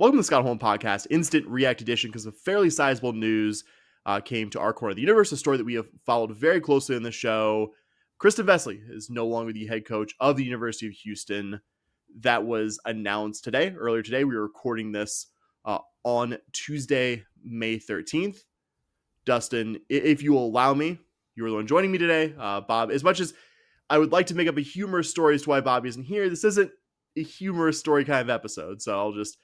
Welcome to the Scott Holm Podcast, Instant React Edition, because of fairly sizable news came to our corner of the universe, a story that we have followed very closely in the show. Kristin Vesely is no longer the head coach of the University of Houston. That was announced earlier today. We were recording this on Tuesday, May 13th. Dustin, if you will allow me, you are the one joining me today. Bob, as much as I would like to make up a humorous story as to why Bobby isn't here, this isn't a humorous story kind of episode, so I'll just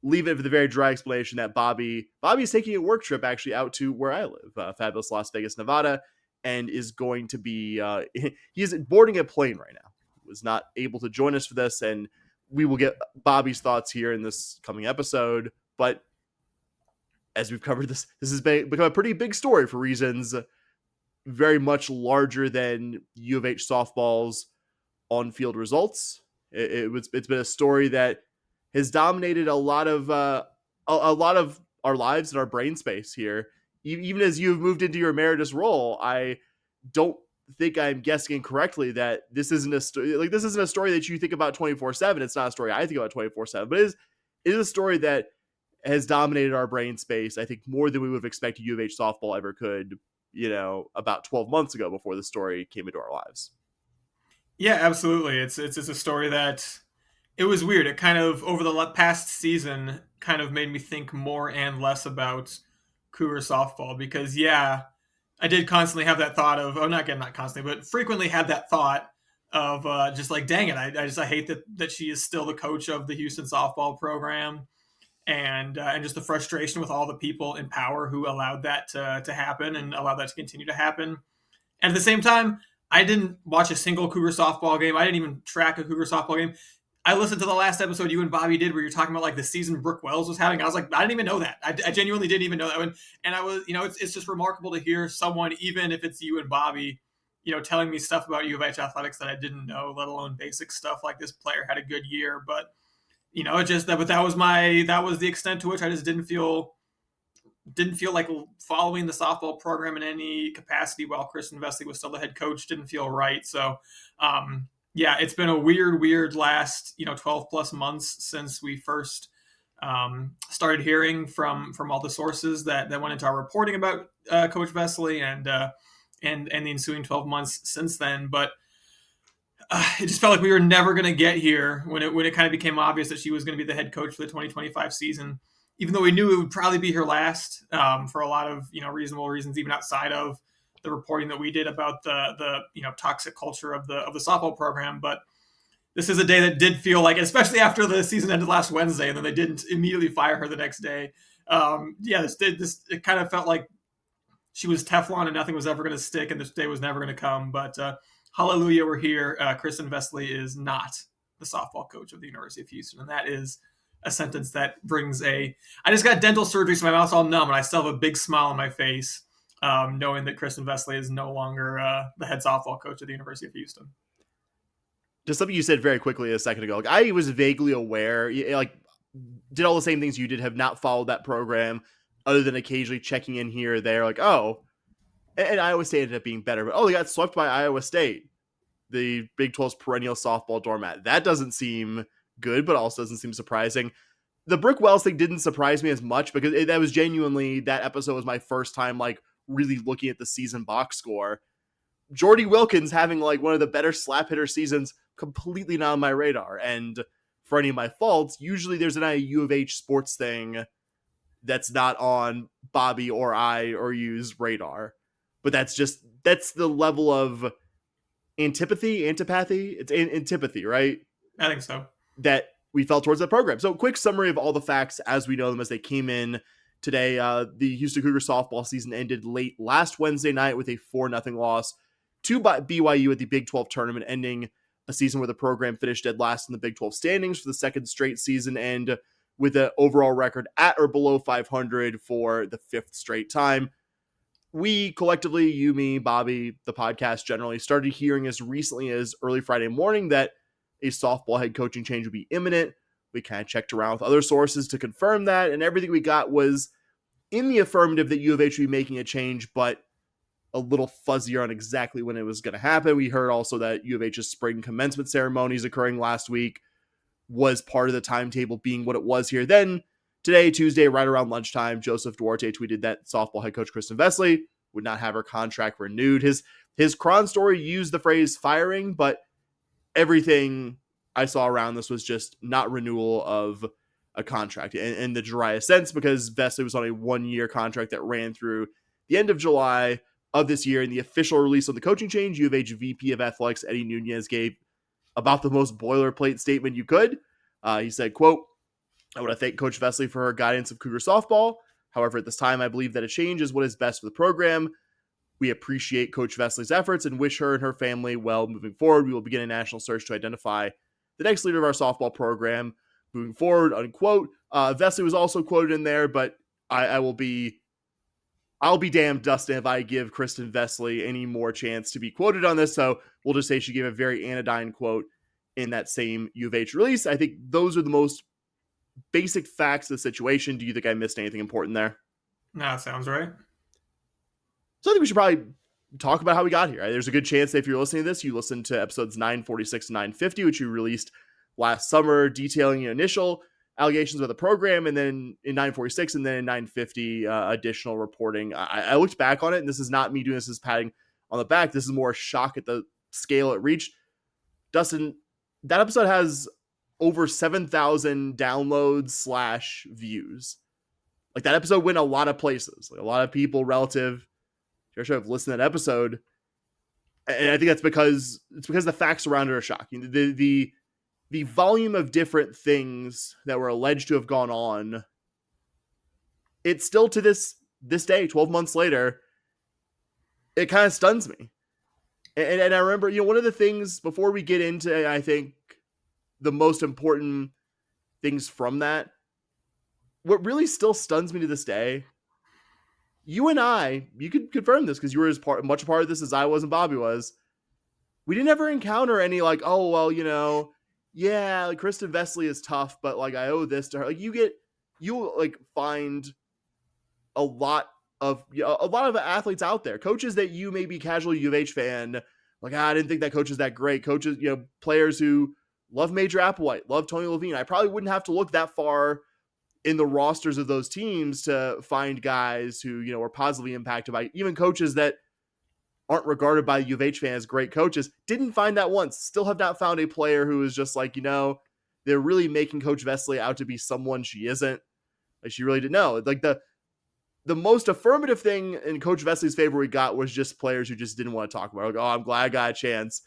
leave it for the very dry explanation that Bobby is taking a work trip actually out to where I live, fabulous Las Vegas, Nevada, and is going to be, he is boarding a plane right now. Was not able to join us for this, and we will get Bobby's thoughts here in this coming episode. But as we've covered this has become a pretty big story for reasons very much larger than U of H softball's on-field results. It's been a story that has dominated a lot of our lives and our brain space here. Even as you've moved into your emeritus role, I don't think I'm guessing incorrectly that this isn't a story. This isn't a story that you think about 24/7. It's not a story I think about 24/7, but it is a story that has dominated our brain space. I think more than we would have expected U of H softball ever could. About 12 months ago, before the story came into our lives. Yeah, absolutely. It's a story that. It was weird. It kind of, over the past season, kind of made me think more and less about Cougar softball because, yeah, I did constantly have that thought of, not constantly, but frequently had that thought of just like, dang it, I hate that she is still the coach of the Houston softball program, and just the frustration with all the people in power who allowed that to happen and allowed that to continue to happen. And at the same time, I didn't watch a single Cougar softball game. I didn't even track a Cougar softball game. I listened to the last episode you and Bobby did where you're talking about like the season Brooke Wells was having. I was like, I didn't even know that. I genuinely didn't even know that one. And I was, it's just remarkable to hear someone, even if it's you and Bobby, telling me stuff about U of H athletics that I didn't know, let alone basic stuff like this player had a good year. But, it just that was the extent to which I just didn't feel like following the softball program in any capacity while Kristin Vesely was still the head coach. Didn't feel right. So, yeah, it's been a weird last 12 plus months since we first started hearing from all the sources that went into our reporting about Coach Vesely and the ensuing 12 months since then. But it just felt like we were never going to get here when it kind of became obvious that she was going to be the head coach for the 2025 season. Even though we knew it would probably be her last for a lot of reasonable reasons, even outside of the reporting that we did about the toxic culture of the softball program. But this is a day that did feel like, especially after the season ended last Wednesday, and then they didn't immediately fire her the next day. It kind of felt like she was Teflon and nothing was ever going to stick, and this day was never going to come. But hallelujah, we're here. Kristin Vesely is not the softball coach of the University of Houston, and that is a sentence that brings I just got dental surgery, so my mouth's all numb, and I still have a big smile on my face, knowing that Kristin Vesely is no longer the head softball coach of the University of Houston. Just something you said very quickly a second ago. I was vaguely aware, did all the same things you did, have not followed that program other than occasionally checking in here or there, and Iowa State ended up being better, but they got swept by Iowa State, the Big 12's perennial softball doormat. That doesn't seem good, but also doesn't seem surprising. The Brooke Wells thing didn't surprise me as much because that was genuinely, that episode was my first time really looking at the season box score. Jordy Wilkins having one of the better slap hitter seasons, completely not on my radar. And for any of my faults, usually there's an U of H sports thing that's not on Bobby or I or you's radar. But that's the level of antipathy. It's antipathy, right? I think so. That we felt towards that program. So quick summary of all the facts as we know them as they came in today. The Houston Cougar softball season ended late last Wednesday night with a 4-0 loss to BYU at the Big 12 tournament, ending a season where the program finished dead last in the Big 12 standings for the second straight season and with an overall record at or below 500 for the fifth straight time. We collectively, you, me, Bobby, the podcast generally, started hearing as recently as early Friday morning that a softball head coaching change would be imminent. We kind of checked around with other sources to confirm that, and everything we got was in the affirmative that U of H would be making a change, but a little fuzzier on exactly when it was going to happen. We heard also that U of H's spring commencement ceremonies occurring last week was part of the timetable being what it was here. Then today, Tuesday, right around lunchtime, Joseph Duarte tweeted that softball head coach Kristin Vesely would not have her contract renewed. His Cron story used the phrase firing, but everything I saw around this was just not renewal of a contract in the driest sense, because Vesely was on a 1-year contract that ran through the end of July of this year. And the official release on the coaching change, U of H VP of Athletics Eddie Nunez gave about the most boilerplate statement you could. He said, quote, "I want to thank Coach Vesely for her guidance of Cougar softball. However, at this time, I believe that a change is what is best for the program. We appreciate Coach Vesely's efforts and wish her and her family well moving forward. We will begin a national search to identify the next leader of our softball program moving forward," unquote. Vesely was also quoted in there, but I'll be damned, Dustin, if I give Kristin Vesely any more chance to be quoted on this. So we'll just say she gave a very anodyne quote in that same U of H release. I think those are the most basic facts of the situation. Do you think I missed anything important there? No, that sounds right. So I think we should probably talk about how we got here. There's a good chance that if you're listening to this, you listened to episodes 946 and 950, which you released last summer, detailing your initial allegations about the program, and then in 946 and then in 950, additional reporting. I looked back on it, and this is not me doing this as patting on the back. This is more a shock at the scale it reached. Dustin, that episode has over 7,000 downloads / views. Like, that episode went a lot of places. Like, a lot of people relative to our show have listened to that episode. And I think that's because the facts around it are shocking. The volume of different things that were alleged to have gone on, it's still to this day, 12 months later, it kind of stuns me. And I remember, one of the things, before we get into, I think, the most important things from that, what really still stuns me to this day, you and I, you could confirm this because you were as much a part of this as I was and Bobby was, we didn't ever encounter any like, oh, well, yeah, like Kristin Vesely is tough, but like I owe this to her. Like you'll like find a lot of athletes out there, coaches that you may be casual U of H fan, like, I didn't think that coach is that great. Coaches, players who love Major Applewhite, love Tony Levine. I probably wouldn't have to look that far in the rosters of those teams to find guys who, were positively impacted by, even coaches that aren't regarded by U of H fans as great coaches. Didn't find that once. Still have not found a player who is just like, they're really making Coach Vesely out to be someone she isn't. Like, she really didn't know. Like, the most affirmative thing in Coach Vesely's favor we got was just players who just didn't want to talk about it. Like, oh, I'm glad I got a chance.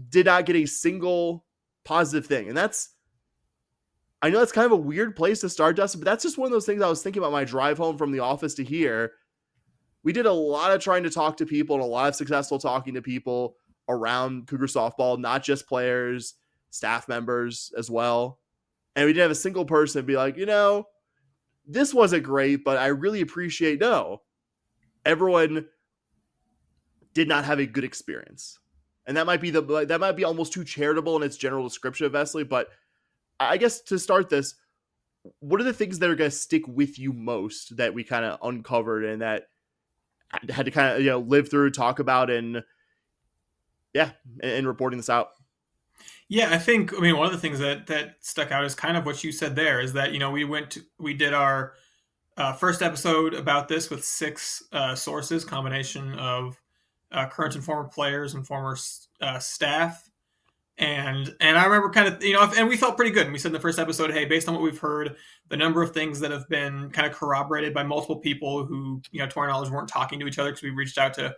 Did not get a single positive thing. And I know that's kind of a weird place to start, Dustin, but that's just one of those things I was thinking about my drive home from the office to here. We did a lot of trying to talk to people and a lot of successful talking to people around Cougar softball, not just players, staff members as well. And we didn't have a single person be like, this wasn't great, but I really appreciate, no. Everyone did not have a good experience. And that might be almost too charitable in its general description of Vesely, but I guess to start this, what are the things that are going to stick with you most that we kind of uncovered and that had to kind of, live through, talk about, and reporting this out? Yeah, I think, one of the things that stuck out is kind of what you said there, is that, we did our first episode about this with 6 sources, combination of current and former players and former staff. And I remember kind of, and we felt pretty good. And we said in the first episode, hey, based on what we've heard, the number of things that have been kind of corroborated by multiple people who, to our knowledge, weren't talking to each other because we reached out to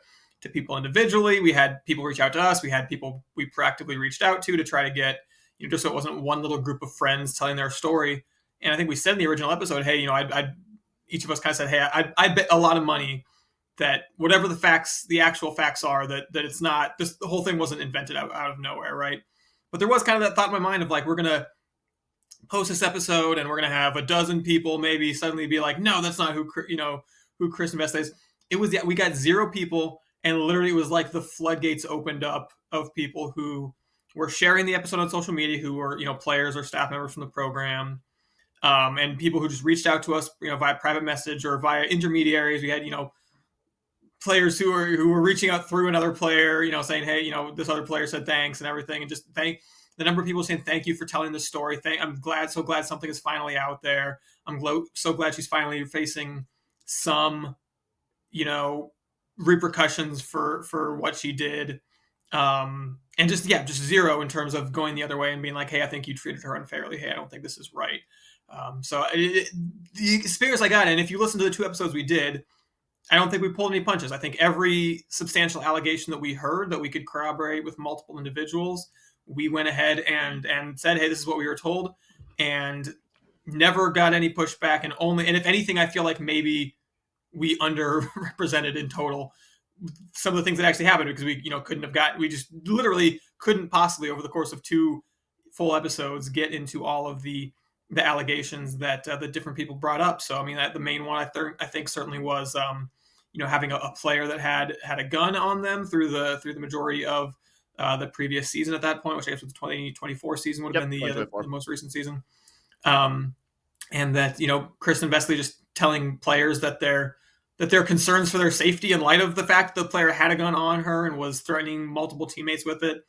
people individually. We had people reach out to us. We had people we proactively reached out to try to get, just so it wasn't one little group of friends telling their story. And I think we said in the original episode, hey, each of us kind of said, hey, I bet a lot of money that whatever the actual facts are, that it's not, the whole thing wasn't invented out of nowhere, right? But there was kind of that thought in my mind of like, we're going to post this episode and we're going to have a dozen people maybe suddenly be like, no, that's not who Kristin Vesely is. It was, we got 0 people, and literally it was like the floodgates opened up of people who were sharing the episode on social media, who were, players or staff members from the program, and people who just reached out to us, via private message or via intermediaries. We had, players who were reaching out through another player, saying, hey, this other player said thanks and everything, and just the number of people saying thank you for telling the story. I'm so glad something is finally out there. So glad she's finally facing some, you know, repercussions for what she did. And just zero in terms of going the other way and being like, hey, I think you treated her unfairly. Hey, I don't think this is right. The experience I got, and if you listen to the 2 episodes we did, I don't think we pulled any punches. I think every substantial allegation that we heard that we could corroborate with multiple individuals, we went ahead and said, hey, this is what we were told, and never got any pushback. And if anything, I feel like maybe we underrepresented in total some of the things that actually happened, because we just literally couldn't possibly over the course of 2 full episodes get into all of the allegations that the different people brought up. So I mean, the main one I think certainly was having a player that had a gun on them through the majority of the previous season at that point, which I guess was the 2024 season would have been the most recent season. And that Kristin Vesely just telling players that their concerns for their safety in light of the fact the player had a gun on her and was threatening multiple teammates with it.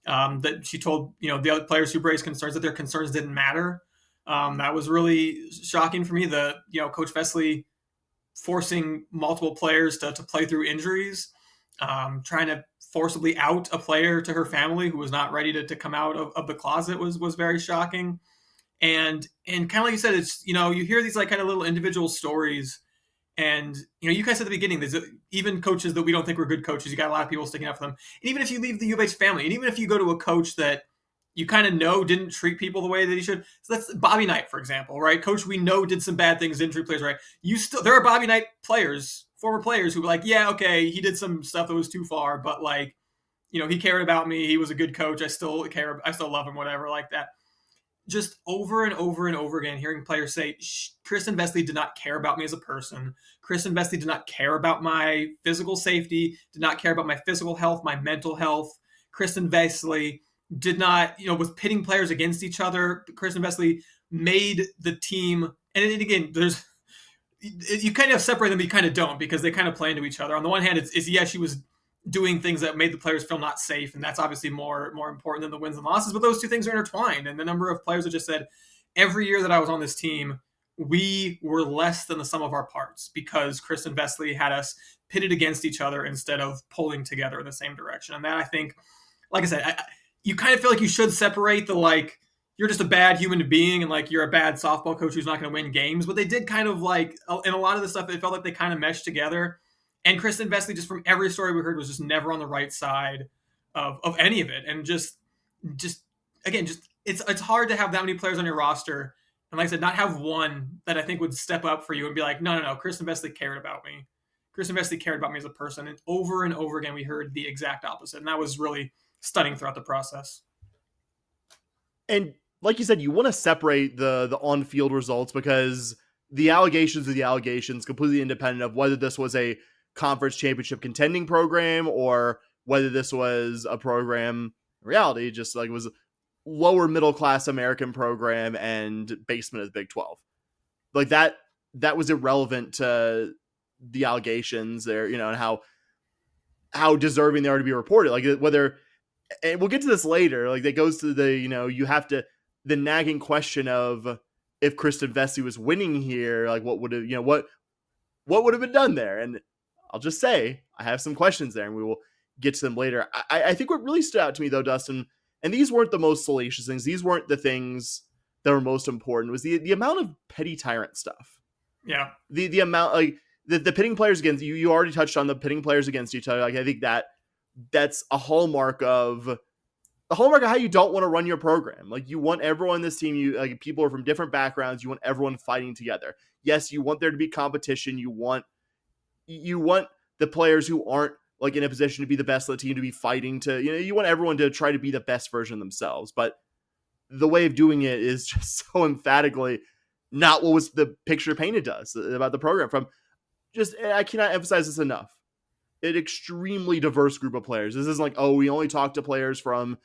That she told the other players who raised concerns that their concerns didn't matter. That was really shocking for me. Coach Vesely forcing multiple players to play through injuries, trying to forcibly out a player to her family who was not ready to come out of the closet was very shocking. And kind of like you said, it's you hear these like kind of little individual stories. And, you guys said at the beginning, there's even coaches that we don't think were good coaches. You got a lot of people sticking up for them. And even if you leave the U of H family, and even if you go to a coach that you kind of know didn't treat people the way that he should. So that's Bobby Knight, for example, right? Coach we know did some bad things, didn't treat players right. There are Bobby Knight players, former players, who were like, yeah, okay, he did some stuff that was too far, but like, he cared about me. He was a good coach. I still love him, whatever, like that. Just over and over and over again, hearing players say, Kristin Vesely did not care about me as a person. Kristin Vesely did not care about my physical safety, did not care about my physical health, my mental health. Kristin Vesely did not, was pitting players against each other. Kristin Vesely made the team, and again, you kind of separate them, but you kind of don't, because they kind of play into each other. On the one hand, she was doing things that made the players feel not safe, and that's obviously more important than the wins and losses, but those two things are intertwined. And the number of players that just said, every year that I was on this team, we were less than the sum of our parts because Kristin Vesely had us pitted against each other instead of pulling together in the same direction. And that, I think, like I said, you kind of feel like you should separate the, like, you're just a bad human being and like you're a bad softball coach who's not going to win games. But they did kind of like, in a lot of the stuff, it felt like they kind of meshed together. And Kristin Vesely, just from every story we heard, was just never on the right side of any of it. And just again, it's hard to have that many players on your roster. And like I said, not have one that I think would step up for you and be like, no, Kristin Vesely cared about me. Kristin Vesely cared about me as a person. And over again, we heard the exact opposite. And that was really stunning throughout the process. And like you said, you want to separate the on-field results, because the allegations are the allegations, completely independent of whether this was a conference championship contending program or whether this was a program in reality just like was lower middle class American program and basement of the Big 12. Like that was irrelevant to the allegations there, and how deserving they are to be reported. Like whether, and we'll get to this later, like that goes to the, you have to, the nagging question of if Kristin Vesely was winning here, like what would have, what would have been done there? And I'll just say, I have some questions there and we will get to them later. I think what really stood out to me though, Dustin, and these weren't the most salacious things, these weren't the things that were most important, was the amount of petty tyrant stuff. Yeah. The amount, like the pitting players against you already touched on the pitting players against each other. Like I think that's a hallmark of how you don't want to run your program. Like you want everyone on this team, like people are from different backgrounds, you want everyone fighting together. Yes, you want there to be competition, you want the players who aren't like in a position to be the best of the team to be fighting to, you want everyone to try to be the best version of themselves. But the way of doing it is just so emphatically not what was the picture painted to us about the program. From just, I cannot emphasize this enough, an extremely diverse group of players. This isn't like, oh, we only talked to players from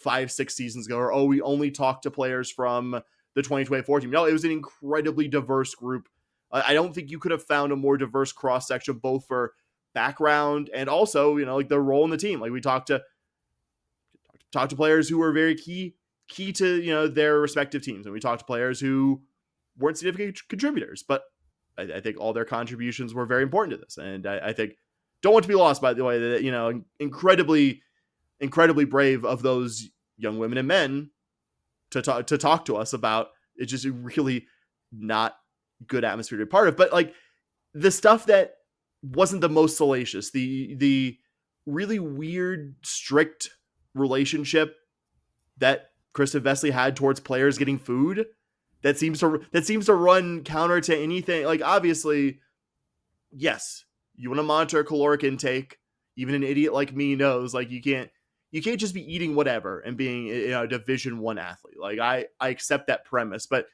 5-6 seasons ago, or oh, we only talked to players from the 2024 team. No, it was an incredibly diverse group. I don't think you could have found a more diverse cross section, both for background and also, like their role in the team. Like we talked to players who were very key key to their respective teams. And we talked to players who weren't significant contributors, but I think all their contributions were very important to this. And I think don't want to be lost, by the way, that incredibly brave of those young women and men to talk to us about. It's just a really not good atmosphere to be part of. But like the stuff that wasn't the most salacious, the really weird, strict relationship that Kristin Vesely had towards players getting food, that seems to run counter to anything. Like, obviously, yes, you want to monitor caloric intake. Even an idiot like me knows, like, you can't just be eating whatever and being a Division I athlete. Like, I accept that premise, but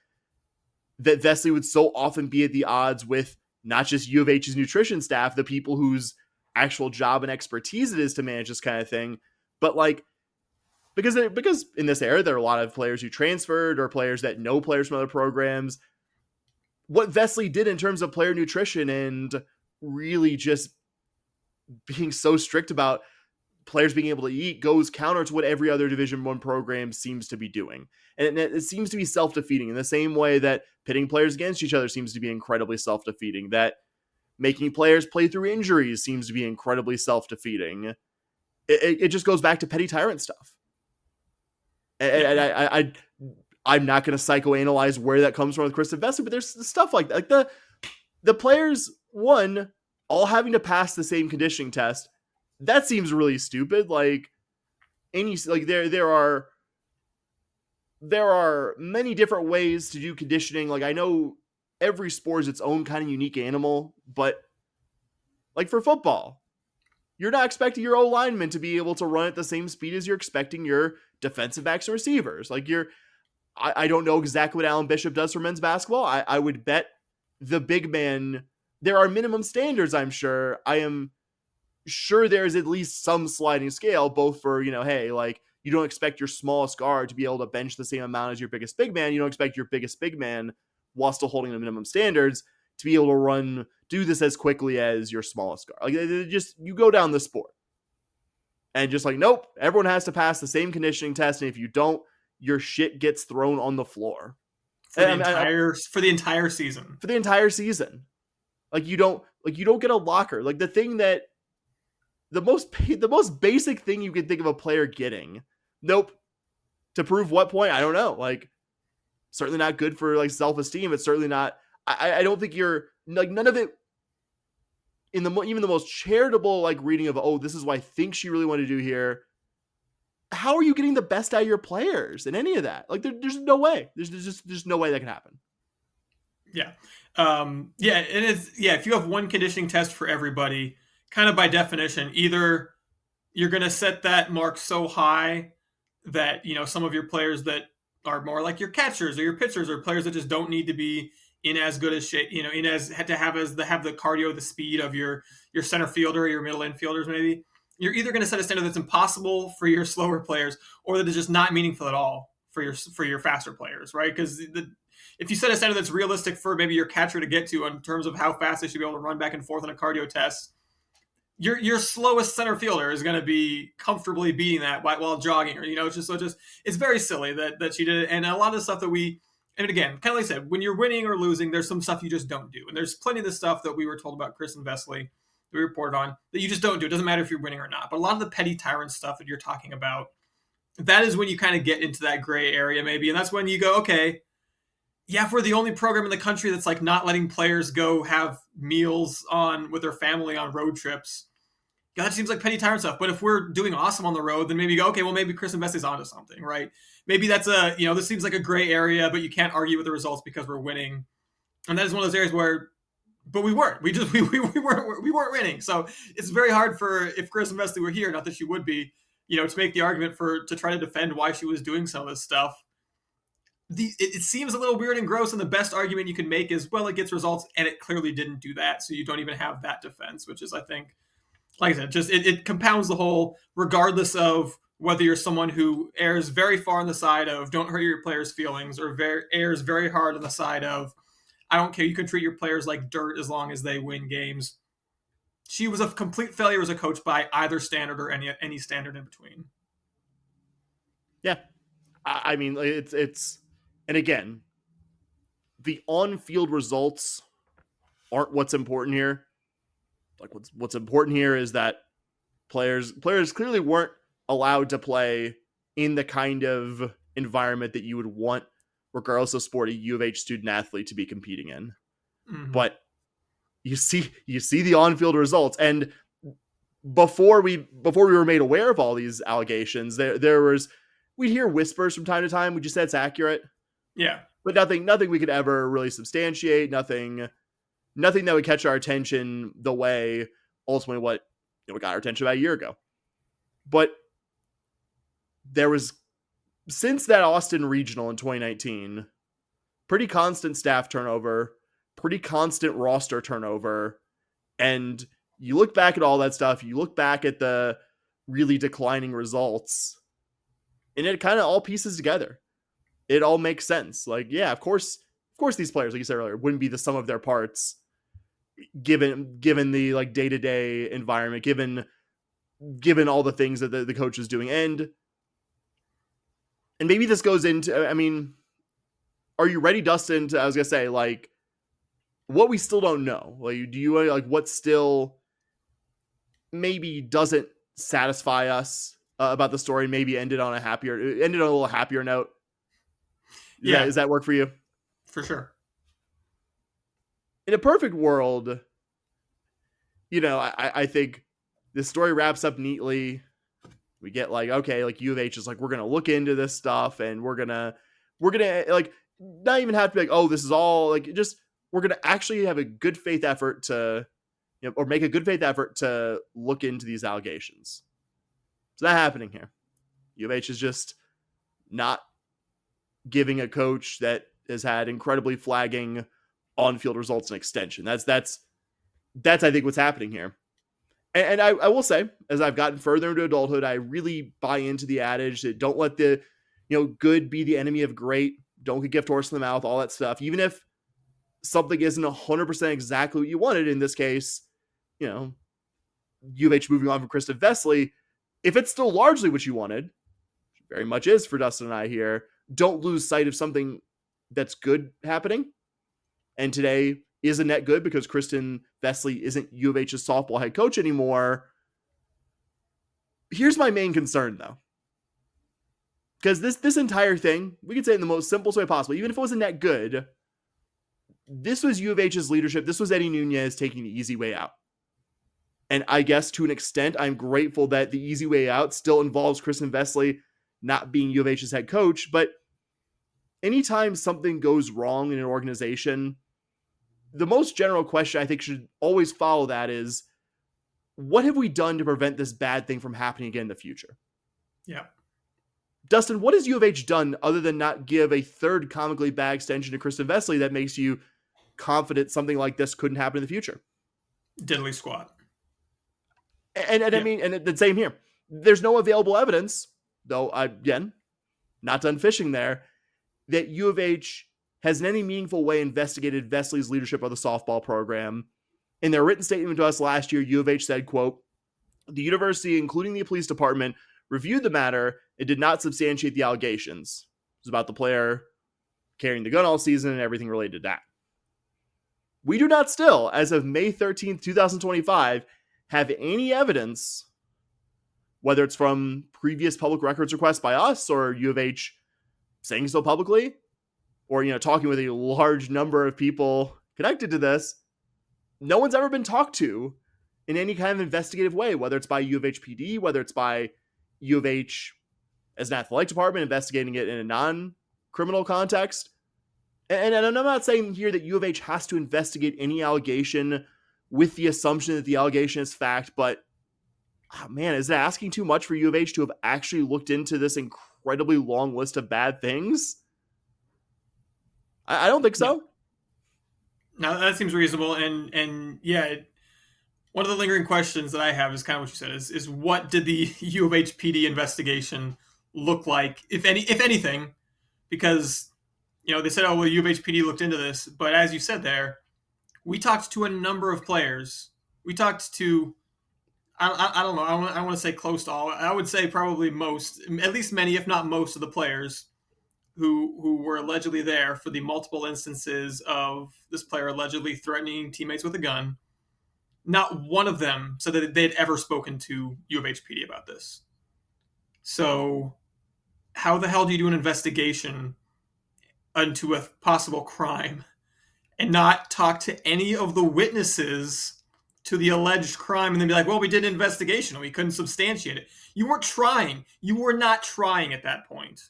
that Vesely would so often be at the odds with not just U of H's nutrition staff, the people whose actual job and expertise it is to manage this kind of thing, but like, because in this era, there are a lot of players who transferred or players that know players from other programs. What Vesely did in terms of player nutrition and really just being so strict about players being able to eat goes counter to what every other Division I program seems to be doing. And it seems to be self-defeating in the same way that pitting players against each other seems to be incredibly self-defeating, that making players play through injuries seems to be incredibly self-defeating. It just goes back to petty tyrant stuff. And I'm not going to psychoanalyze where that comes from with Kristin Vesely, but there's stuff like that. Like the players, one, all having to pass the same conditioning test. That seems really stupid. Like there are many different ways to do conditioning. Like, I know every sport is its own kind of unique animal, but like for football, you're not expecting your O-lineman to be able to run at the same speed as you're expecting your defensive backs and receivers. Like I don't know exactly what Alan Bishop does for men's basketball. I would bet the big man, there are minimum standards, I'm sure. I am sure there's at least some sliding scale, both for, hey, like, you don't expect your smallest guard to be able to bench the same amount as your biggest big man. You don't expect your biggest big man, while still holding the minimum standards, to be able to do this as quickly as your smallest guard. Like, just, you go down the sport. And just like, nope, everyone has to pass the same conditioning test, and if you don't, your shit gets thrown on the floor. For the entire season. For the entire season. Like, you don't get a locker. Like, the thing that the most basic thing you can think of a player getting. Nope. To prove what point? I don't know. Like, certainly not good for like self-esteem. It's certainly not. I don't think you're like, none of it in even the most charitable like reading of, oh, this is what I think she really wanted to do here. How are you getting the best out of your players in any of that? Like, there's no way. There's no way that can happen. Yeah. And if you have one conditioning test for everybody, kind of by definition, either you're going to set that mark so high that, some of your players that are more like your catchers or your pitchers or players that just don't need to be in as good a shape, have the cardio, the speed of your center fielder or your middle infielders, maybe. You're either going to set a standard that's impossible for your slower players, or that is just not meaningful at all for your faster players, right? Because if you set a standard that's realistic for maybe your catcher to get to in terms of how fast they should be able to run back and forth on a cardio test, your slowest center fielder is going to be comfortably beating that while jogging, or it's very silly that she did it. And a lot of the stuff that and again, kind of like I said, when you're winning or losing, there's some stuff you just don't do, and there's plenty of the stuff that we were told about Kristin Vesely, that we reported on, that you just don't do. It doesn't matter if you're winning or not. But a lot of the petty tyrant stuff that you're talking about, that is when you kind of get into that gray area maybe, and that's when you go, okay, yeah, if we're the only program in the country that's like not letting players go have meals with their family on road trips, yeah, that seems like petty tyrant stuff. But if we're doing awesome on the road, then maybe you go, okay, well, maybe Kristin Vesely's onto something, right? Maybe that's this seems like a gray area, but you can't argue with the results because we're winning. And that is one of those areas where, but we weren't. We weren't winning. So it's very hard if Kristin Vesely were here, not that she would be, to make the argument to try to defend why she was doing some of this stuff. It seems a little weird and gross, and the best argument you can make is, well, it gets results, and it clearly didn't do that, so you don't even have that defense, which is, I think, like I said, just it compounds the whole, regardless of whether you're someone who errs very far on the side of don't hurt your players' feelings, or errs very hard on the side of I don't care, you can treat your players like dirt as long as they win games. She was a complete failure as a coach by either standard or any standard in between. Yeah. I mean, it's, and again, the on-field results aren't what's important here. Like what's important here is that players clearly weren't allowed to play in the kind of environment that you would want, regardless of sport, a U of H student athlete to be competing in. Mm-hmm. But you see the on-field results, and before we were made aware of all these allegations, there was, we'd hear whispers from time to time. We just said it's accurate, Yeah. but nothing we could ever really substantiate. Nothing that would catch our attention the way ultimately what got our attention about a year ago. But there was, since that Austin regional in 2019, pretty constant staff turnover, pretty constant roster turnover, and you look back at all that stuff, you look back at the really declining results, and it kind of all pieces together. It all makes sense. Like, yeah, of course these players, like you said earlier, wouldn't be the sum of their parts given the like day-to-day environment, given all the things that the coach is doing. And maybe this goes into, I mean, are you ready, Dustin, to, I was gonna say, like, what we still don't know? Like, do you like what still maybe doesn't satisfy us about the story? Maybe ended on a little happier note. Yeah, Does that work for you? for sure. In a perfect world, I think this story wraps up neatly. We get like, okay, like U of H is like, we're gonna look into this stuff, and we're gonna like not even have to be like, oh, this is all like, just we're gonna actually have a good faith effort to, or make a good faith effort to look into these allegations. It's not happening here. U of H is just not giving a coach that has had incredibly flagging on-field results an extension. That's I think what's happening here. And I will say, as I've gotten further into adulthood, I really buy into the adage that don't let the good be the enemy of great. Don't get gift horse in the mouth, all that stuff. Even if something isn't 100% exactly what you wanted, in this case, U of H moving on from Kristin Vesely, if it's still largely what you wanted, which very much is for Dustin and I here, don't lose sight of something that's good happening. And today is a net good because Kristin Vesely isn't U of H's softball head coach anymore. Here's my main concern, though. Because this entire thing, we could say it in the most simplest way possible, even if it was a net good, this was U of H's leadership. This was Eddie Nunez taking the easy way out. And I guess to an extent, I'm grateful that the easy way out still involves Kristin Vesely not being U of H's head coach. But anytime something goes wrong in an organization, the most general question I think should always follow that is, what have we done to prevent this bad thing from happening again in the future? Yeah. Dustin, what has U of H done other than not give a third comically bad extension to Kristin Vesely that makes you confident something like this couldn't happen in the future? Diddly squat. And I mean, and the same here. There's no available evidence, though, again, not done fishing there, that U of H has in any meaningful way investigated Vesely's leadership of the softball program. In their written statement to us last year, U of H said, quote, "The university, including the police department, reviewed the matter and did not substantiate the allegations." It was about the player carrying the gun all season and everything related to that. We do not still, as of May 13th, 2025, have any evidence, whether it's from previous public records requests by us or U of H saying so publicly, or talking with a large number of people connected to this. No one's ever been talked to in any kind of investigative way, whether it's by U of H PD, whether it's by U of H as an athletic department investigating it in a non-criminal context. And I'm not saying here that U of H has to investigate any allegation with the assumption that the allegation is fact, but man, is it asking too much for U of H to have actually looked into this incredibly long list of bad things? I don't think so. No, that seems reasonable, and yeah, one of the lingering questions that I have is kind of what you said: is what did the U of H PD investigation look like, if anything? Because they said, oh well, U of H PD looked into this, but as you said there, we talked to a number of players. We talked to, I don't know, I want to say close to all. I would say probably most, at least many, if not most, of the players who were allegedly there for the multiple instances of this player allegedly threatening teammates with a gun, not one of them said that they'd ever spoken to U of H PD about this. So how the hell do you do an investigation into a possible crime and not talk to any of the witnesses to the alleged crime and then be like, well, we did an investigation and we couldn't substantiate it? You weren't trying. You were not trying at that point.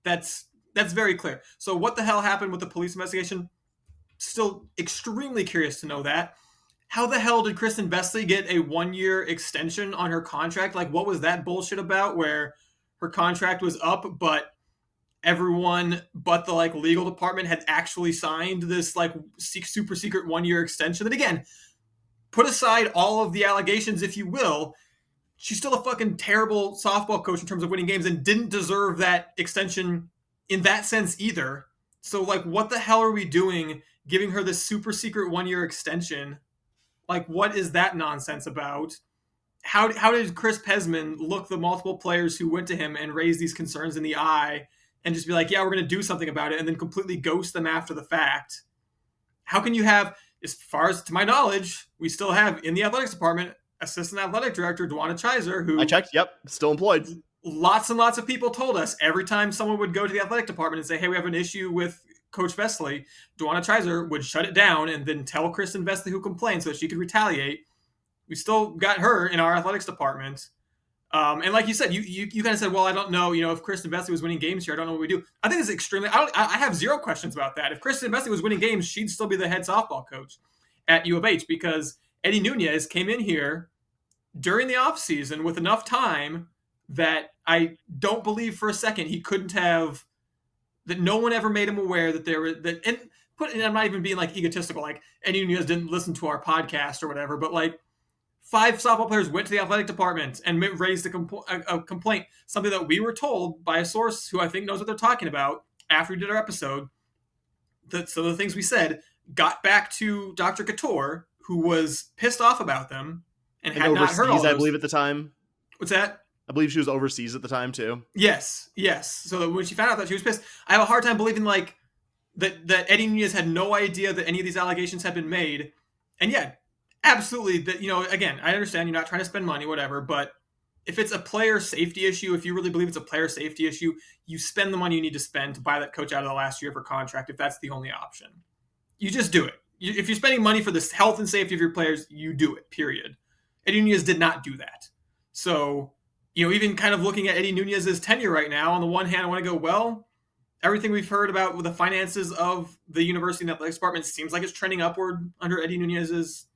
That's very clear. So what the hell happened with the police investigation? Still extremely curious to know that. How the hell did Kristin Vesely get a 1-year extension on her contract? Like, what was that bullshit about where her contract was up, but everyone but the like legal department had actually signed this like super secret 1-year extension? That again, put aside all of the allegations, if you will, she's still a fucking terrible softball coach in terms of winning games and didn't deserve that extension in that sense either. So like, what the hell are we doing giving her this super secret 1-year extension? Like, what is that nonsense about? How did Chris Pesman look the multiple players who went to him and raised these concerns in the eye and just be like, yeah, we're going to do something about it, and then completely ghost them after the fact? How can you have, as far as to my knowledge, we still have in the athletics department assistant athletic director Dwana Chiser, who I checked. Yep, still employed. Lots and lots of people told us every time someone would go to the athletic department and say, hey, we have an issue with Coach Vesely, Dwana Chiser would shut it down and then tell Kristin Vesely who complained so that she could retaliate. We still got her in our athletics department. And like you said, you kind of said, well, I don't know, if Kristin Vesely was winning games here, I don't know what we do. I think it's extremely, I have zero questions about that. If Kristin Vesely was winning games, she'd still be the head softball coach at U of H, because Eddie Nunez came in here during the offseason with enough time that I don't believe for a second he couldn't have, that no one ever made him aware that there were, that, and I'm not even being like egotistical, like Eddie Nunez didn't listen to our podcast or whatever, but like 5 softball players went to the athletic department and raised a complaint, something that we were told by a source who I think knows what they're talking about after we did our episode. That some of the things we said got back to Dr. Couture, who was pissed off about them and had not heard all those. I believe at the time. What's that? I believe she was overseas at the time too. Yes. So that when she found out that, she was pissed. I have a hard time believing like that Eddie Nunez had no idea that any of these allegations had been made. And yeah, absolutely. That, again, I understand you're not trying to spend money, whatever, but if it's a player safety issue, if you really believe it's a player safety issue, you spend the money you need to spend to buy that coach out of the last year of her contract. If that's the only option, you just do it. If you're spending money for the health and safety of your players, you do it, period. Eddie Nunez did not do that. So, even kind of looking at Eddie Nunez's tenure right now, on the one hand, I want to go, well, everything we've heard about with the finances of the university and athletics department seems like it's trending upward under Eddie Nunez's,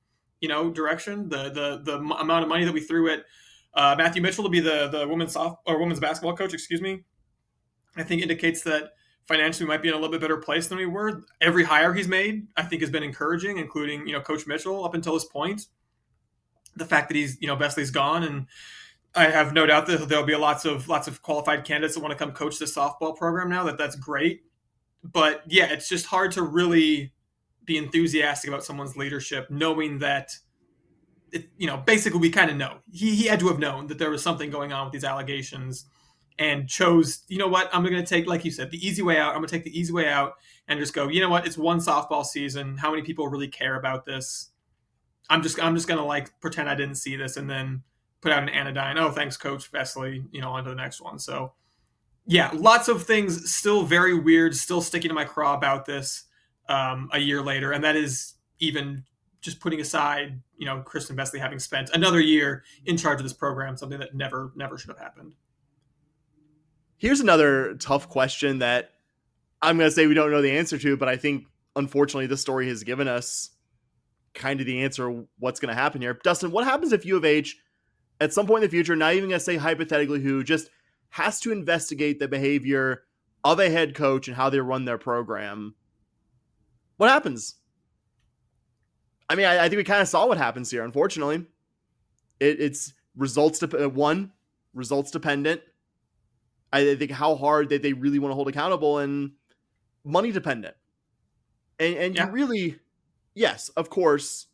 direction. The amount of money that we threw at Matthew Mitchell to be the women's basketball coach, I think indicates that financially we might be in a little bit better place than we were. Every hire he's made, I think, has been encouraging, including, Coach Mitchell up until this point. The fact that he's, Vesely's gone, and I have no doubt that there'll be lots of qualified candidates that want to come coach this softball program now. That's great. But yeah, it's just hard to really be enthusiastic about someone's leadership, knowing that, basically we kind of know. He had to have known that there was something going on with these allegations and chose, I'm going to take, like you said, the easy way out. I'm going to take the easy way out and just go, it's one softball season. How many people really care about this? I'm just going to like pretend I didn't see this and then put out an anodyne. Oh, thanks, Coach Vesely, on to the next one. So yeah, lots of things still very weird, still sticking to my craw about this a year later. And that is even just putting aside, Kristin Vesely having spent another year in charge of this program, something that never should have happened. Here's another tough question that I'm going to say we don't know the answer to, but I think, unfortunately, this story has given us kind of the answer what's going to happen here. Dustin, what happens if U of H, at some point in the future, not even going to say hypothetically who, just has to investigate the behavior of a head coach and how they run their program? What happens? I mean, I think we kind of saw what happens here, unfortunately. It's results dependent. I think how hard that they really want to hold accountable, and money dependent. And yeah. You really, yes, of course,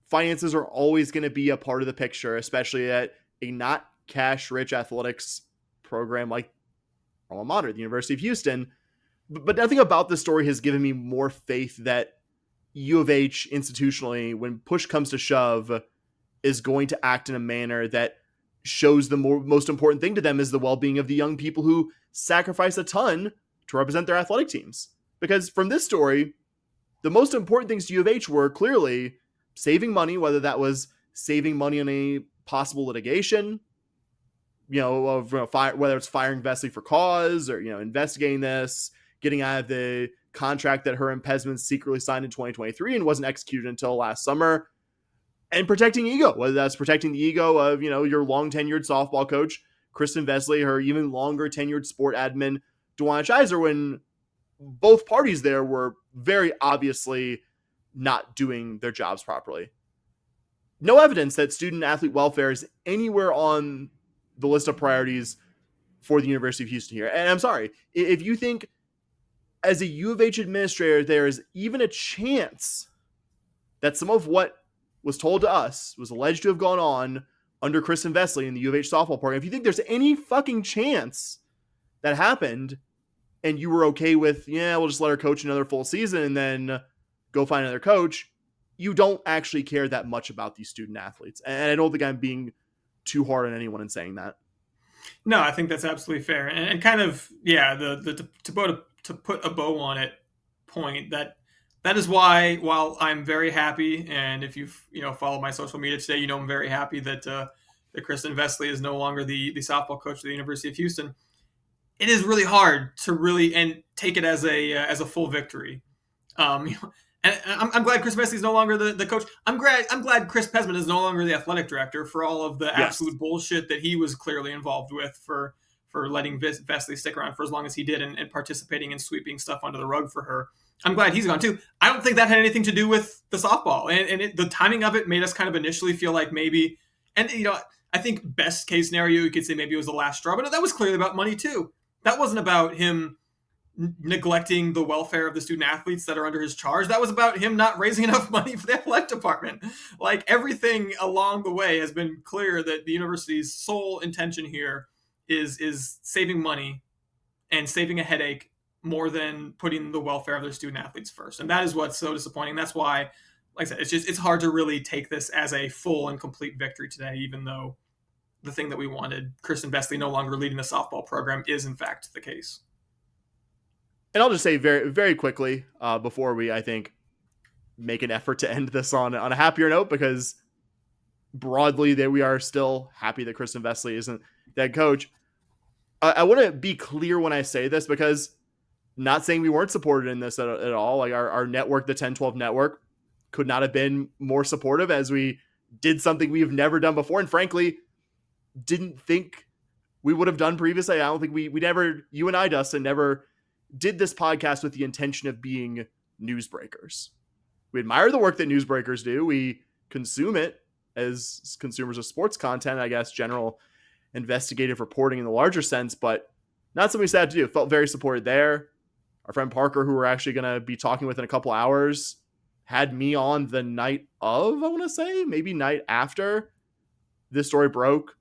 finances are always going to be a part of the picture, especially at a not cash-rich athletics program like alma mater, the University of Houston. But nothing about this story has given me more faith that U of H institutionally, when push comes to shove, is going to act in a manner that shows the most important thing to them is the well-being of the young people who sacrifice a ton to represent their athletic teams. Because from this story, the most important things to U of H were clearly saving money, whether that was saving money on a possible litigation, whether it's firing Vesely for cause or, investigating this, getting out of the contract that her and Pesman secretly signed in 2023 and wasn't executed until last summer, and protecting ego, whether that's protecting the ego of, your long tenured softball coach, Kristin Vesely, her even longer tenured sport admin, Dewana Chiser, when both parties there were very obviously not doing their jobs properly. No evidence that student athlete welfare is anywhere on the list of priorities for the University of Houston here. And I'm sorry, if you think as a U of H administrator, there is even a chance that some of what was told to us was alleged to have gone on under Kristin Vesely in the U of H softball program, if you think there's any fucking chance that happened and you were okay with, we'll just let her coach another full season and then go find another coach, you don't actually care that much about these student athletes. And I don't think I'm being too hard on anyone in saying that. No, I think that's absolutely fair. And kind of, to put a bow on it point, that is why, while I'm very happy, and if you've followed my social media today, I'm very happy that Kristin Vesely is no longer the softball coach of the University of Houston. It is really hard to really and take it as a full victory. And I'm glad Chris Vesely is no longer the coach. I'm glad Chris Pesman is no longer the athletic director for all of the absolute bullshit that he was clearly involved with for letting Vesely stick around for as long as he did and participating in sweeping stuff under the rug for her. I'm glad he's gone too. I don't think that had anything to do with the softball, and the timing of it made us kind of initially feel like maybe, and I think best case scenario you could say maybe it was the last straw, but that was clearly about money too. That wasn't about him neglecting the welfare of the student athletes that are under his charge. That was about him not raising enough money for the athletic department. Like, everything along the way has been clear that the university's sole intention here is saving money and saving a headache more than putting the welfare of their student athletes first. And that is what's so disappointing. That's why, like I said, it's hard to really take this as a full and complete victory today, even though the thing that we wanted, Kristin Vesely no longer leading the softball program, is in fact the case. And I'll just say very, very quickly before we, I think, make an effort to end this on a happier note, because broadly that we are still happy that Kristin Vesely isn't that coach. I want to be clear when I say this, because not saying we weren't supported in this at all. Like, our network, the 1012 network, could not have been more supportive, as we did something we've never done before, and frankly didn't think we would have done previously. I don't think we never, you and I, Dustin, never did this podcast with the intention of being newsbreakers. We admire the work that newsbreakers do. We consume it as consumers of sports content, I guess, general investigative reporting in the larger sense, but not something we set out to do. Felt very supported there. Our friend Parker, who we're actually going to be talking with in a couple hours, had me on the night of, I want to say, maybe night after this story broke.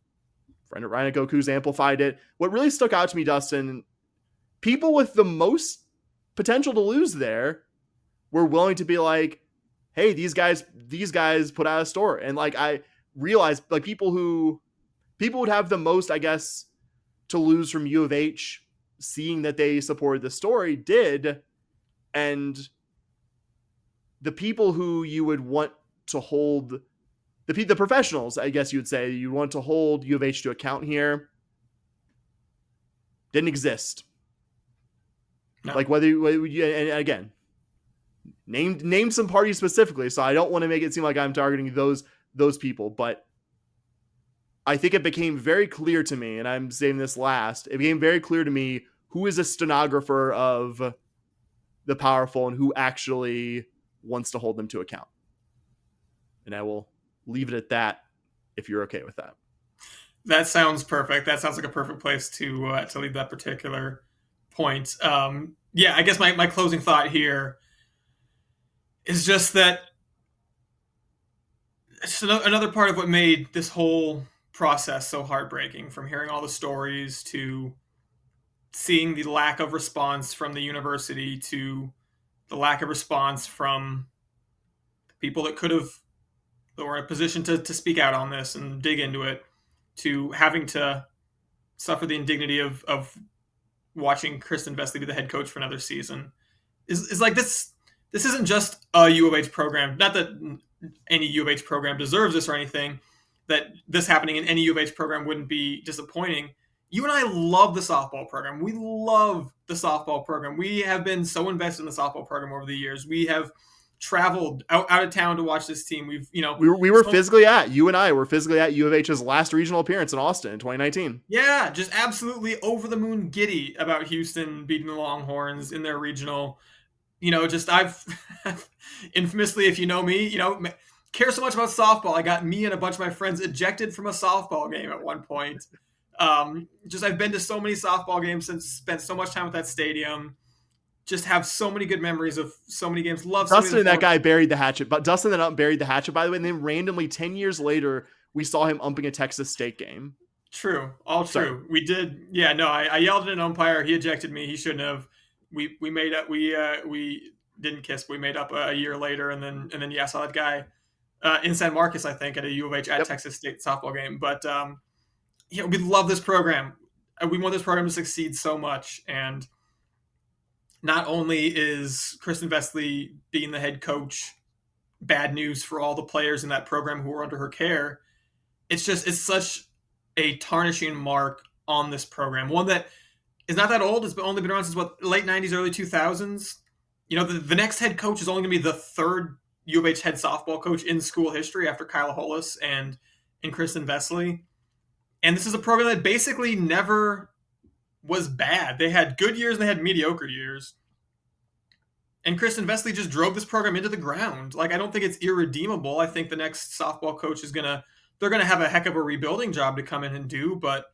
Friend at Ryan Goku's amplified it. What really stuck out to me, Dustin, people with the most potential to lose there were willing to be like, hey, these guys put out a story. And like, I realized, like, people would have the most, I guess, to lose from U of H seeing that they supported the story did. And the people who you would want to hold, the professionals, I guess you would say, you want to hold U of H to account here, didn't exist. No. Like, whether and again, name some parties specifically, so I don't want to make it seem like I'm targeting those people, but I think it became very clear to me, and I'm saying this last, it became very clear to me who is a stenographer of the powerful and who actually wants to hold them to account. And I will leave it at that, if you're okay with that. That sounds perfect. That sounds like a perfect place to leave that particular point. I guess my closing thought here is just that it's another part of what made this whole process so heartbreaking, from hearing all the stories to seeing the lack of response from the university to the lack of response from people that could have that were in a position to speak out on this and dig into it, to having to suffer the indignity of watching Kristin Vesely be the head coach for another season is like this. This isn't just a U of H program. Not that any U of H program deserves this or anything. That this happening in any U of H program wouldn't be disappointing. You and I love the softball program. We love the softball program. We have been so invested in the softball program over the years. We have traveled out of town to watch this team. We've, we were physically at, you and I were physically at U of H's last regional appearance in Austin in 2019. Yeah, just absolutely over the moon giddy about Houston beating the Longhorns in their regional. I've infamously, if you know me, care so much about softball. I got me and a bunch of my friends ejected from a softball game at one point. I've been to so many softball games and spent so much time at that stadium. Just have so many good memories of so many games. Love Dustin and that guy buried the hatchet, but Dustin and up buried the hatchet, by the way. And then randomly 10 years later, we saw him umping a Texas State game. True. All true. Sorry. We did. Yeah, no, I yelled at an umpire. He ejected me. He shouldn't have. We made up. We didn't kiss. But we made up a year later, and then I saw that guy in San Marcos, I think, at a U of H at Texas State softball game. But we love this program. We want this program to succeed so much. And not only is Kristin Vesely being the head coach bad news for all the players in that program who are under her care, it's such a tarnishing mark on this program. One that is not that old. It's only been around since late 90s, early 2000s. The next head coach is only going to be the third U of H head softball coach in school history after Kyla Hollis and Kristin Vesely. And this is a program that basically never was bad. They had good years and they had mediocre years. And Kristin Vesely just drove this program into the ground. Like, I don't think it's irredeemable. I think the next softball coach they're going to have a heck of a rebuilding job to come in and do. But,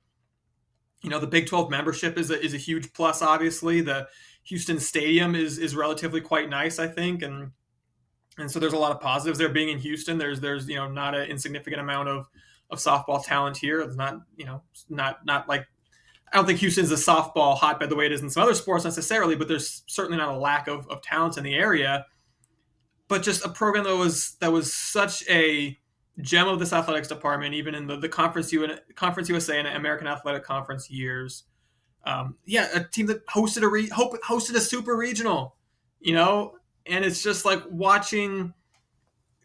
the Big 12 membership is a huge plus, obviously. The Houston Stadium is relatively quite nice, I think. And so there's a lot of positives there being in Houston. There's not an insignificant amount of softball talent here. It's not, not like, I don't think Houston's a softball hotbed the way it is in some other sports necessarily, but there's certainly not a lack of talent in the area. But just a program that was such a gem of this athletics department, even in the Conference USA and American Athletic Conference years. A team that hosted a super regional, and it's just like watching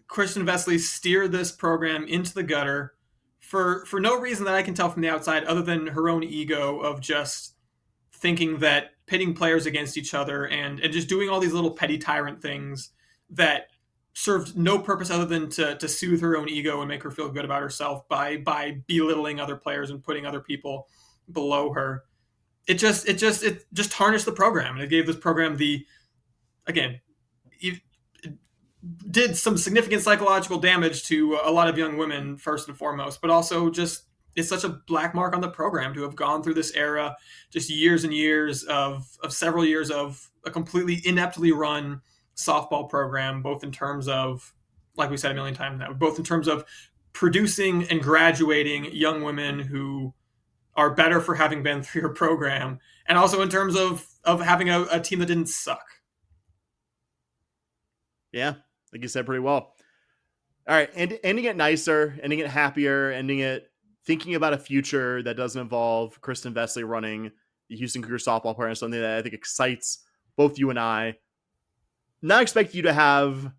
Kristin Vesely steer this program into the gutter for no reason that I can tell from the outside other than her own ego of just thinking that pitting players against each other and just doing all these little petty tyrant things that served no purpose other than to soothe her own ego and make her feel good about herself by belittling other players and putting other people below her. It just tarnished the program, and it gave this program it did some significant psychological damage to a lot of young women first and foremost, but also just it's such a black mark on the program to have gone through this era, just years and years of several years of a completely ineptly run softball program, both in terms of, like we said a million times now, both in terms of producing and graduating young women who are better for having been through your program, and also in terms of having a team that didn't suck. Yeah, like you said pretty well. All right, and ending it nicer, ending it happier, ending it thinking about a future that doesn't involve Kristin Vesely running the Houston Cougar softball program, something that I think excites both you and I. Not expect you to have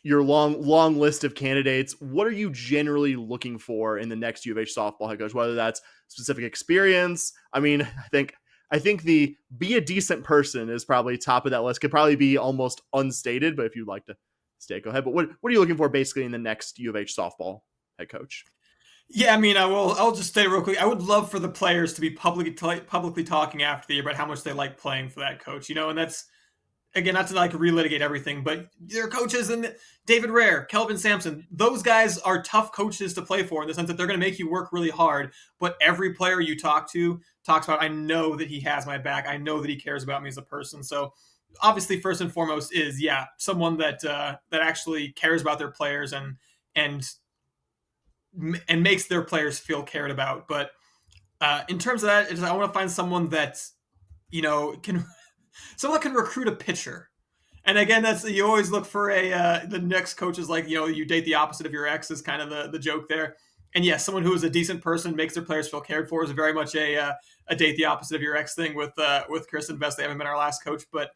your long list of candidates. What are you generally looking for in the next U of H softball head coach? Whether that's specific experience. I mean, I think the be a decent person is probably top of that list. Could probably be almost unstated, but if you'd like to stay, go ahead. But what are you looking for basically in the next U of H softball head coach? Yeah, I mean, I'll just say real quick. I would love for the players to be publicly talking after the year about how much they like playing for that coach, and that's, again, not to like relitigate everything, but their coaches and David Rare, Kelvin Sampson, those guys are tough coaches to play for in the sense that they're going to make you work really hard. But every player you talk to talks about, I know that he has my back. I know that he cares about me as a person. So obviously, first and foremost is, someone that actually cares about their players and makes their players feel cared about. But in terms of that, I want to find someone that can someone can recruit a pitcher. And again, that's you always look for the next coach is like, you date the opposite of your ex is kind of the joke there. And yes, someone who is a decent person, makes their players feel cared for, is very much a date the opposite of your ex thing with Kristin Vesely. Haven't been our last coach, but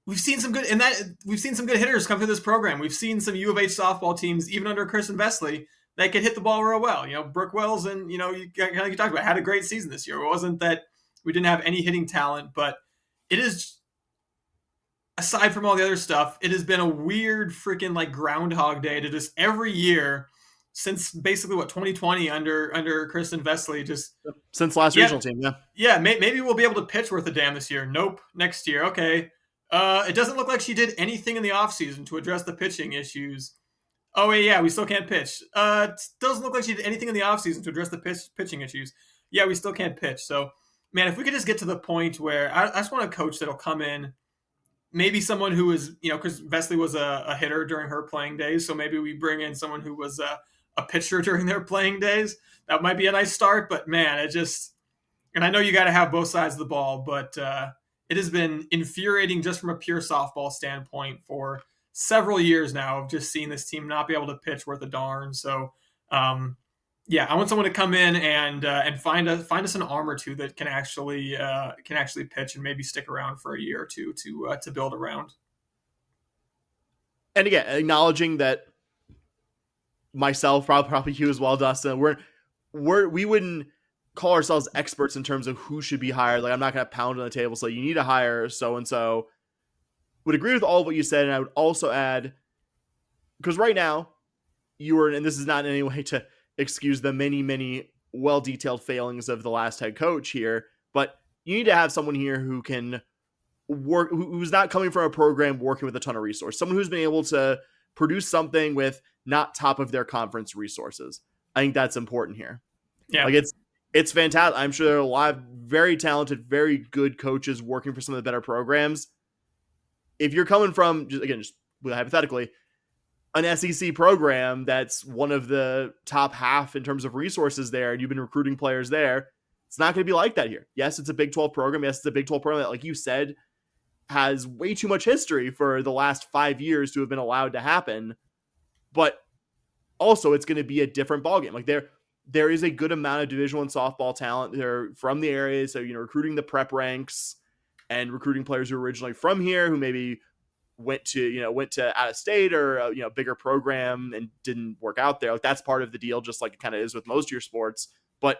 we've seen some good hitters come through this program. We've seen some U of H softball teams, even under Kristin Vesely, that could hit the ball real well. Brooke Wells and you talked about had a great season this year. It wasn't that we didn't have any hitting talent, but it is, aside from all the other stuff, it has been a weird freaking like Groundhog Day to just every year since basically 2020 under Kristin Vesely, just since last regional team. Maybe we'll be able to pitch worth a damn this year. Nope. Next year. Okay. It doesn't look like she did anything in the offseason to address the pitching issues. Oh, yeah, we still can't pitch. It doesn't look like she did anything in the offseason to address the pitching issues. Yeah, we still can't pitch. So, man, if we could just get to the point where I just want a coach that'll come in, maybe someone who is, because Vesely was a hitter during her playing days, so maybe we bring in someone who was a pitcher during their playing days. That might be a nice start, but man, and I know you got to have both sides of the ball, but it has been infuriating just from a pure softball standpoint for several years now of just seeing this team not be able to pitch worth a darn. So, I want someone to come in and find us an arm or two that can actually pitch and maybe stick around for a year or two to build around. And again, acknowledging that myself, probably you as well, Dustin, we wouldn't call ourselves experts in terms of who should be hired. Like, I'm not going to pound on the table, so you need to hire so-and-so. Would agree with all of what you said, and I would also add, because right now, and this is not in any way to excuse the many, many well-detailed failings of the last head coach here, but you need to have someone here who can work, who's not coming from a program working with a ton of resources, someone who's been able to produce something with not top of their conference resources. I think that's important here. Yeah. Like, it's fantastic. I'm sure there are a lot of very talented, very good coaches working for some of the better programs. If you're coming from, just hypothetically, an SEC program that's one of the top half in terms of resources there, and you've been recruiting players there, it's not going to be like that here. Yes, it's a Big 12 program. Yes, it's a Big 12 program that, like you said, has way too much history for the last 5 years to have been allowed to happen. But also, it's going to be a different ballgame. Like, there is a good amount of Division I softball talent. They're from the area, so recruiting the prep ranks and recruiting players who are originally from here, who maybe went to out of state or a bigger program and didn't work out there. Like, that's part of the deal, just like it kind of is with most of your sports. But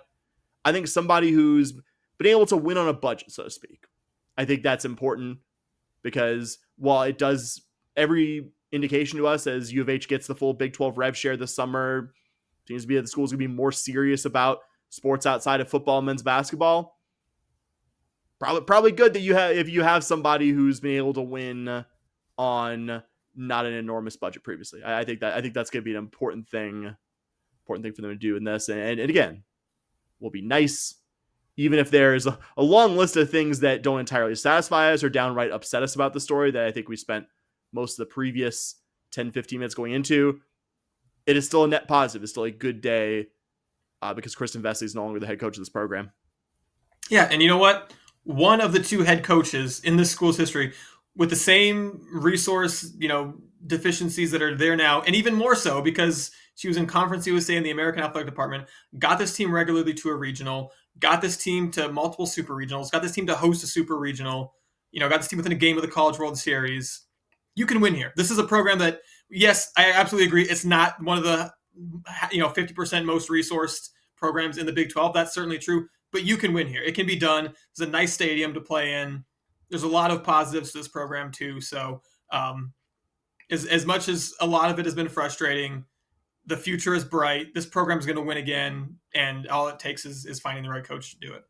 I think somebody who's been able to win on a budget, so to speak, I think that's important, because while it does, every indication to us as U of H gets the full Big 12 rev share this summer, seems to be that the school's going to be more serious about sports outside of football and men's basketball. Probably good that if you have somebody who's been able to win on not an enormous budget previously. I think that's going to be an important thing for them to do in this. And again, will be nice, even if there's a long list of things that don't entirely satisfy us or downright upset us about the story that I think we spent most of the previous 10, 15 minutes going into. It is still a net positive. It's still a good day because Kristin Vesely is no longer the head coach of this program. Yeah, and you know what? One of the two head coaches in this school's history with the same resource, deficiencies that are there now, and even more so because she was in Conference USA in the American Athletic Department, got this team regularly to a regional, got this team to multiple super regionals, got this team to host a super regional, got this team within a game of the College World Series. You can win here. This is a program that, yes, I absolutely agree. It's not one of the 50% most resourced programs in the Big 12. That's certainly true, but you can win here. It can be done. It's a nice stadium to play in. There's a lot of positives to this program too. So as much as a lot of it has been frustrating, the future is bright. This program is going to win again, and all it takes is finding the right coach to do it.